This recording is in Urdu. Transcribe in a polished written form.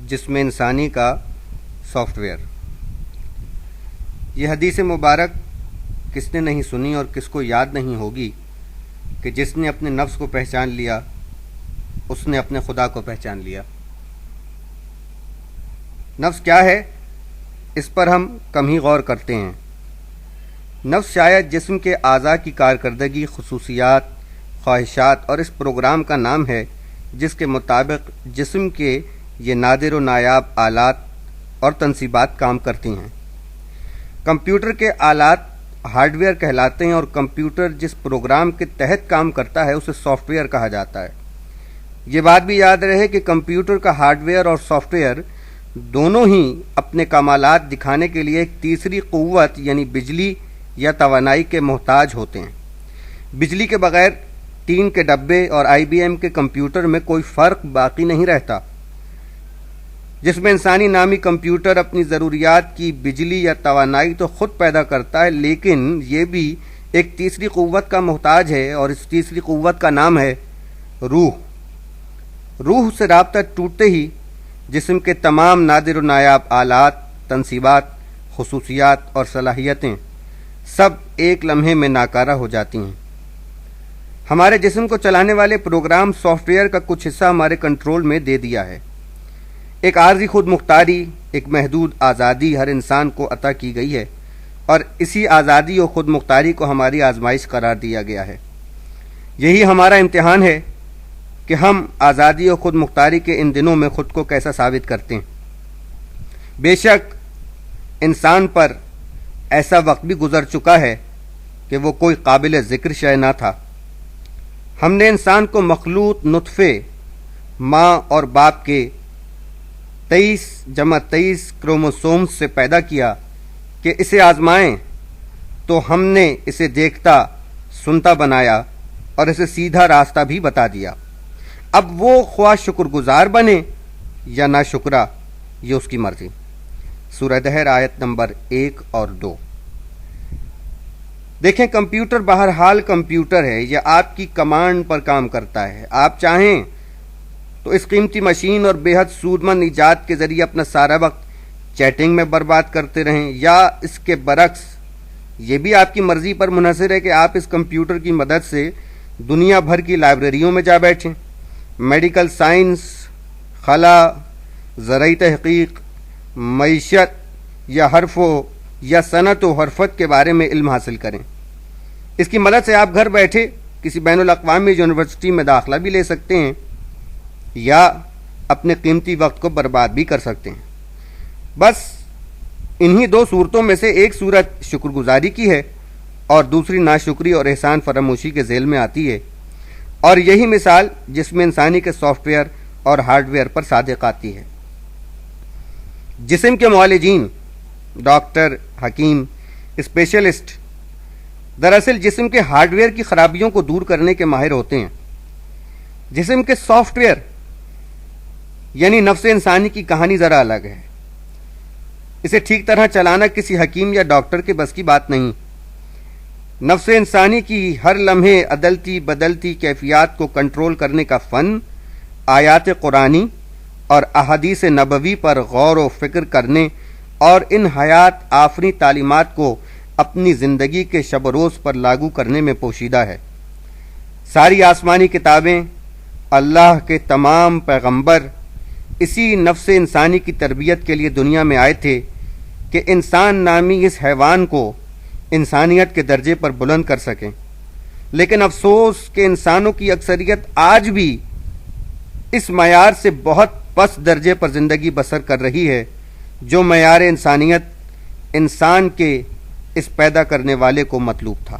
جسم انسانی کا سافٹ ویئر۔ یہ حدیث مبارک کس نے نہیں سنی اور کس کو یاد نہیں ہوگی کہ جس نے اپنے نفس کو پہچان لیا اس نے اپنے خدا کو پہچان لیا۔ نفس کیا ہے اس پر ہم کم ہی غور کرتے ہیں۔ نفس شاید جسم کے اعضاء کی کارکردگی، خصوصیات، خواہشات اور اس پروگرام کا نام ہے جس کے مطابق جسم کے یہ نادر و نایاب آلات اور تنصیبات کام کرتی ہیں۔ کمپیوٹر کے آلات ہارڈ ویئر کہلاتے ہیں اور کمپیوٹر جس پروگرام کے تحت کام کرتا ہے اسے سافٹ ویئر کہا جاتا ہے۔ یہ بات بھی یاد رہے کہ کمپیوٹر کا ہارڈ ویئر اور سافٹ ویئر دونوں ہی اپنے کمالات دکھانے کے لیے ایک تیسری قوت یعنی بجلی یا توانائی کے محتاج ہوتے ہیں۔ بجلی کے بغیر ٹین کے ڈبے اور آئی بی ایم کے کمپیوٹر میں کوئی فرق باقی نہیں رہتا۔ جسم انسانی نامی کمپیوٹر اپنی ضروریات کی بجلی یا توانائی تو خود پیدا کرتا ہے، لیکن یہ بھی ایک تیسری قوت کا محتاج ہے اور اس تیسری قوت کا نام ہے روح۔ روح سے رابطہ ٹوٹتے ہی جسم کے تمام نادر و نایاب آلات، تنصیبات، خصوصیات اور صلاحیتیں سب ایک لمحے میں ناکارہ ہو جاتی ہیں۔ ہمارے جسم کو چلانے والے پروگرام سافٹ ویئر کا کچھ حصہ ہمارے کنٹرول میں دے دیا ہے۔ ایک عارضی خود مختاری، ایک محدود آزادی ہر انسان کو عطا کی گئی ہے اور اسی آزادی اور خود مختاری کو ہماری آزمائش قرار دیا گیا ہے۔ یہی ہمارا امتحان ہے کہ ہم آزادی اور خود مختاری کے ان دنوں میں خود کو کیسا ثابت کرتے ہیں۔ بے شک انسان پر ایسا وقت بھی گزر چکا ہے کہ وہ کوئی قابل ذکر شے نہ تھا۔ ہم نے انسان کو مخلوط نطفے ماں اور باپ کے 23+23 کروموسومز سے پیدا کیا کہ اسے آزمائیں، تو ہم نے اسے دیکھتا سنتا بنایا اور اسے سیدھا راستہ بھی بتا دیا۔ اب وہ خواہ شکر گزار بنے یا ناشکرا، یہ اس کی مرضی۔ سورہ دہر آیت نمبر 1 اور 2۔ دیکھیں، کمپیوٹر بہرحال کمپیوٹر ہے، یہ آپ کی کمانڈ پر کام کرتا ہے۔ آپ چاہیں تو اس قیمتی مشین اور بے حد سودمند ایجاد کے ذریعے اپنا سارا وقت چیٹنگ میں برباد کرتے رہیں، یا اس کے برعکس یہ بھی آپ کی مرضی پر منحصر ہے کہ آپ اس کمپیوٹر کی مدد سے دنیا بھر کی لائبریریوں میں جا بیٹھیں، میڈیکل سائنس، خلا، زرعی تحقیق، معیشت یا حرف یا صنعت و حرفت کے بارے میں علم حاصل کریں۔ اس کی مدد سے آپ گھر بیٹھے کسی بین الاقوامی یونیورسٹی میں داخلہ بھی لے سکتے ہیں یا اپنے قیمتی وقت کو برباد بھی کر سکتے ہیں۔ بس انہی دو صورتوں میں سے ایک صورت شکر گزاری کی ہے اور دوسری ناشکری اور احسان فراموشی کے ذیل میں آتی ہے، اور یہی مثال جسم انسانی کے سافٹ ویئر اور ہارڈ ویئر پر صادق آتی ہے۔ جسم کے معالجین، ڈاکٹر، حکیم، اسپیشلسٹ دراصل جسم کے ہارڈ ویئر کی خرابیوں کو دور کرنے کے ماہر ہوتے ہیں۔ جسم کے سافٹ ویئر یعنی نفس انسانی کی کہانی ذرا الگ ہے۔ اسے ٹھیک طرح چلانا کسی حکیم یا ڈاکٹر کے بس کی بات نہیں۔ نفس انسانی کی ہر لمحے عدلتی بدلتی کیفیات کو کنٹرول کرنے کا فن آیات قرآنی اور احادیث نبوی پر غور و فکر کرنے اور ان حیات آفریں تعلیمات کو اپنی زندگی کے شب و روز پر لاگو کرنے میں پوشیدہ ہے۔ ساری آسمانی کتابیں، اللہ کے تمام پیغمبر اسی نفس انسانی کی تربیت کے لیے دنیا میں آئے تھے کہ انسان نامی اس حیوان کو انسانیت کے درجے پر بلند کر سکیں، لیکن افسوس کہ انسانوں کی اکثریت آج بھی اس معیار سے بہت پست درجے پر زندگی بسر کر رہی ہے جو معیار انسانیت انسان کے اس پیدا کرنے والے کو مطلوب تھا۔